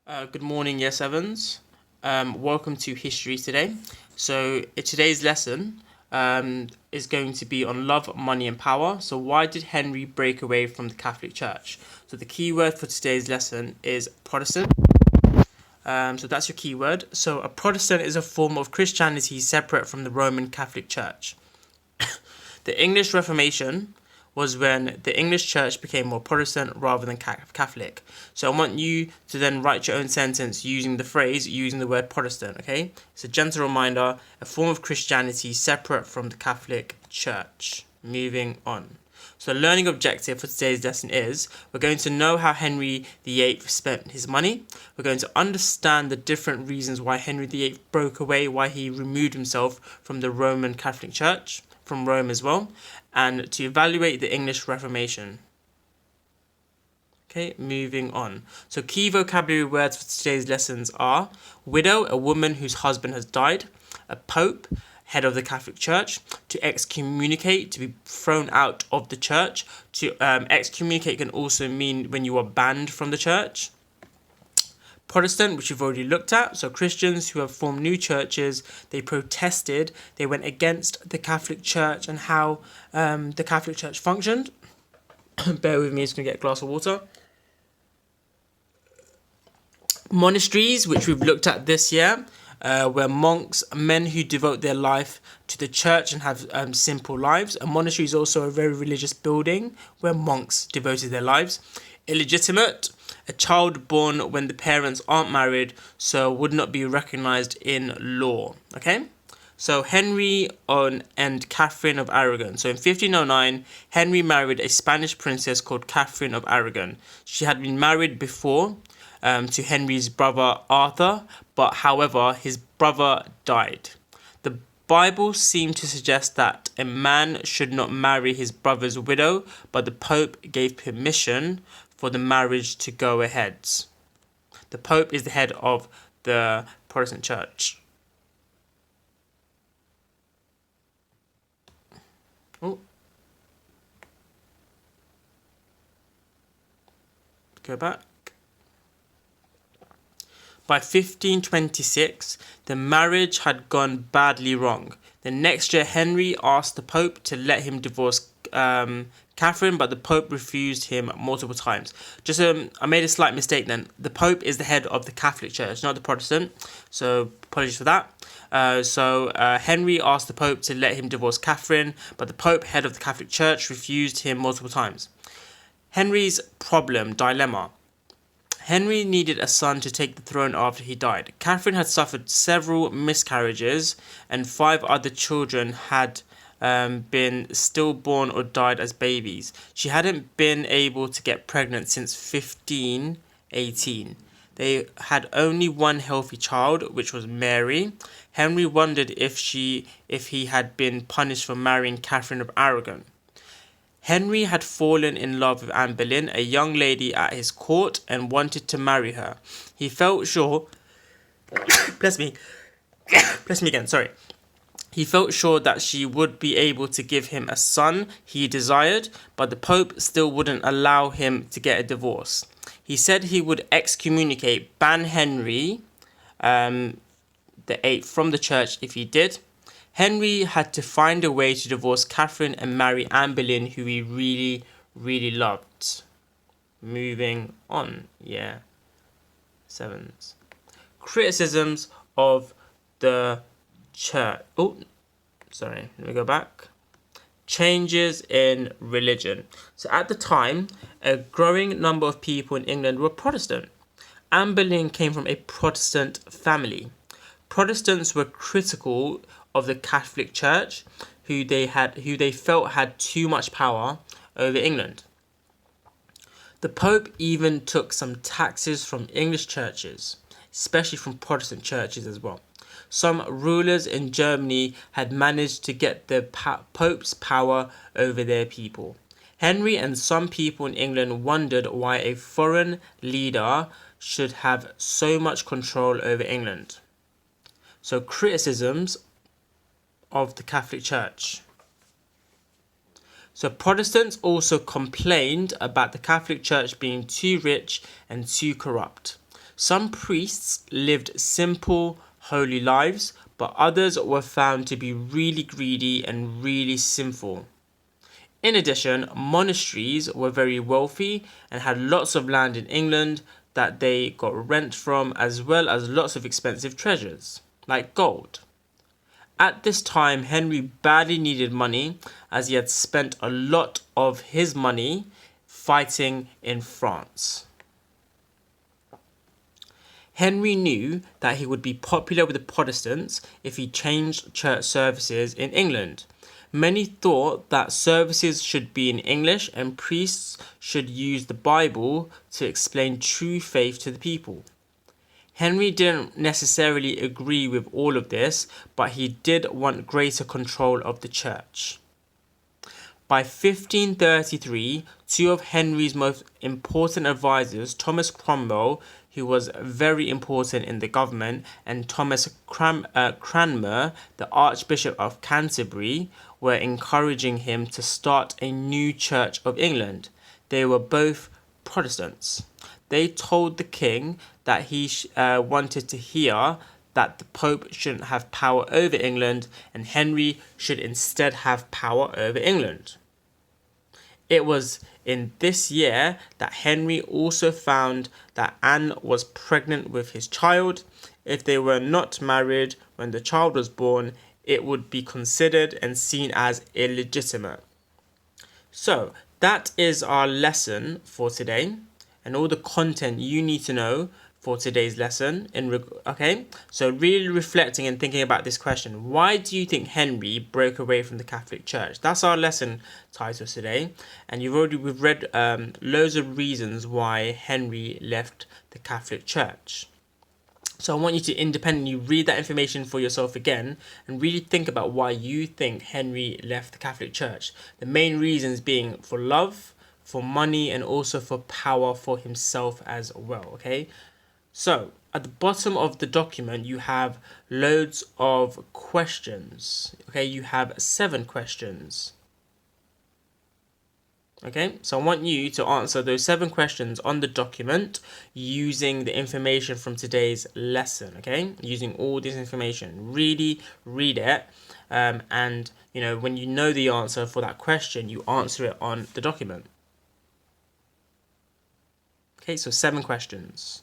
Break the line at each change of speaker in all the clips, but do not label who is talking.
Good morning, Year Sevens. Welcome to History today. So, today's lesson is going to be on love, money, and power. So, why did Henry break away from the Catholic Church? So, the key word for today's lesson is Protestant. So, that's your key word. So, a Protestant is a form of Christianity separate from the Roman Catholic Church. The English Reformation was when the English Church became more Protestant rather than Catholic. So I want you to then write your own sentence using the word Protestant, okay? It's a gentle reminder, a form of Christianity separate from the Catholic Church. Moving on. So the learning objective for today's lesson is we're going to know how Henry VIII spent his money. We're going to understand the different reasons why Henry VIII broke away, why he removed himself from the Roman Catholic Church, from Rome as well, and to evaluate the English Reformation. Okay, moving on. So key vocabulary words for today's lessons are widow, a woman whose husband has died, a pope, head of the Catholic Church, to excommunicate, to be thrown out of the church. To excommunicate can also mean when you are banned from the church. Protestant, which we've already looked at, so Christians who have formed new churches, they protested, they went against the Catholic Church and how the Catholic Church functioned. Bear with me, I'm just going to get a glass of water. Monasteries, which we've looked at this year, were monks, men who devote their life to the church and have simple lives. A monastery is also a very religious building where monks devoted their lives. Illegitimate, a child born when the parents aren't married, so would not be recognized in law. Okay? So Henry and Catherine of Aragon. So in 1509, Henry married a Spanish princess called Catherine of Aragon. She had been married before to Henry's brother Arthur, but however, his brother died. The Bible seemed to suggest that a man should not marry his brother's widow, but the Pope gave permission for the marriage to go ahead. The Pope is the head of the Protestant Church. Oh. Go back. By 1526, the marriage had gone badly wrong. The next year, Henry asked the Pope to let him divorce Catherine, but the Pope refused him multiple times. I made a slight mistake then. The Pope is the head of the Catholic Church, not the Protestant. So apologies for that. Henry asked the Pope to let him divorce Catherine, but the Pope, head of the Catholic Church, refused him multiple times. Henry's dilemma. Henry needed a son to take the throne after he died. Catherine had suffered several miscarriages, and 5 other children had been stillborn or died as babies. She hadn't been able to get pregnant since 1518. They had only one healthy child, which was Mary. Henry wondered if he had been punished for marrying Catherine of Aragon. Henry had fallen in love with Anne Boleyn, a young lady at his court, and wanted to marry her. He felt sure... Bless me again, sorry. He felt sure that she would be able to give him a son he desired, but the Pope still wouldn't allow him to get a divorce. He said he would excommunicate, ban Henry the Eighth from the church if he did. Henry had to find a way to divorce Catherine and marry Anne Boleyn, who he really, really loved. Moving on, yeah. 7s. Criticisms of the church. Oh, sorry, let me go back. Changes in religion. So at the time, a growing number of people in England were Protestant. Anne Boleyn came from a Protestant family. Protestants were critical of the Catholic Church, who they felt had too much power over England. The Pope even took some taxes from English churches, especially from Protestant churches as well. Some rulers in Germany had managed to get the Pope's power over their people. Henry and some people in England wondered why a foreign leader should have so much control over England. So criticisms of the Catholic Church. So Protestants also complained about the Catholic Church being too rich and too corrupt. Some priests lived simple, holy lives, but others were found to be really greedy and really sinful. In addition, monasteries were very wealthy and had lots of land in England that they got rent from, as well as lots of expensive treasures, like gold. At this time, Henry badly needed money as he had spent a lot of his money fighting in France. Henry knew that he would be popular with the Protestants if he changed church services in England. Many thought that services should be in English and priests should use the Bible to explain true faith to the people. Henry didn't necessarily agree with all of this, but he did want greater control of the church. By 1533, two of Henry's most important advisors, Thomas Cromwell, who was very important in the government, and Thomas Cranmer, the Archbishop of Canterbury, were encouraging him to start a new Church of England. They were both Protestants. They told the king that he wanted to hear that the Pope shouldn't have power over England and Henry should instead have power over England. It was in this year that Henry also found that Anne was pregnant with his child. If they were not married when the child was born, it would be considered and seen as illegitimate. So that is our lesson for today and all the content you need to know for today's lesson. Okay, so really reflecting and thinking about this question: why do you think Henry broke away from the Catholic Church? That's our lesson title today, and we've read loads of reasons why Henry left the Catholic Church. So I want you to independently read that information for yourself again and really think about why you think Henry left the Catholic Church. The main reasons being for love, for money, and also for power for himself as well. Okay. So, at the bottom of the document, you have loads of questions. Okay, you have 7 questions. Okay, so I want you to answer those 7 questions on the document using the information from today's lesson. Okay, using all this information. Really read it, and when you know the answer for that question, you answer it on the document. Okay, so 7 questions.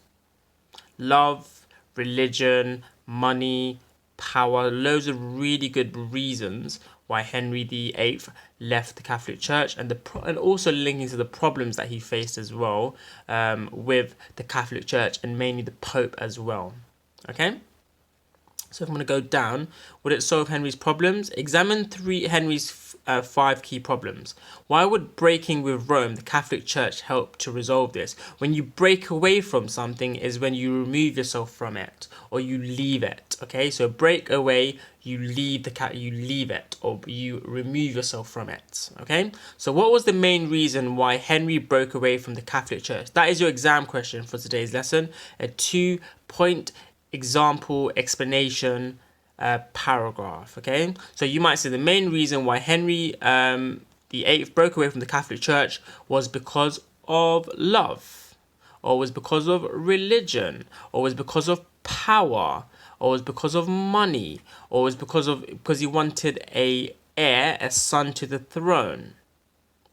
Love, religion, money, power, loads of really good reasons why Henry VIII left the Catholic Church, and also linking to the problems that he faced as well with the Catholic Church and mainly the Pope as well. Okay? So if I'm going to go down, would it solve Henry's problems? Examine Henry's 5 key problems. Why would breaking with Rome, the Catholic Church, help to resolve this? When you break away from something is when you remove yourself from it or you leave it. Okay, so break away, you leave it, or you remove yourself from it. Okay, so what was the main reason why Henry broke away from the Catholic Church? That is your exam question for today's lesson. A 2-point example explanation paragraph. Okay, so you might say the main reason why Henry VIII broke away from the Catholic Church was because of love, or was because of religion, or was because of power, or was because of money, or was because he wanted a son to the throne.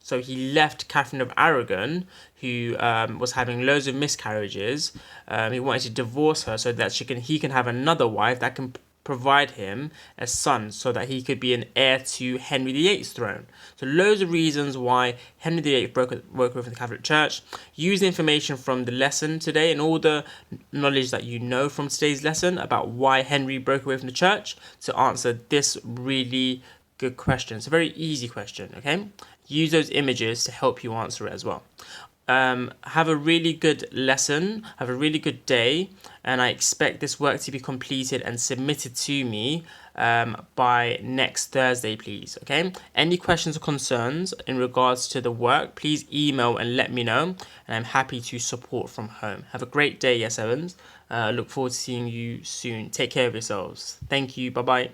So he left Catherine of Aragon, who was having loads of miscarriages. He wanted to divorce her so that he can have another wife that can provide him a son, so that he could be an heir to Henry VIII's throne. So loads of reasons why Henry VIII broke away from the Catholic Church. Use the information from the lesson today and all the knowledge that you know from today's lesson about why Henry broke away from the church to answer this really good question. It's a very easy question, okay? Use those images to help you answer it as well. Have a really good lesson, have a really good day, and I expect this work to be completed and submitted to me by next Thursday, please. Okay, any questions or concerns in regards to the work, please email and let me know, and I'm happy to support from home. Have a great day, Year 7s. Look forward to seeing you soon. Take care of yourselves. Thank you. Bye bye.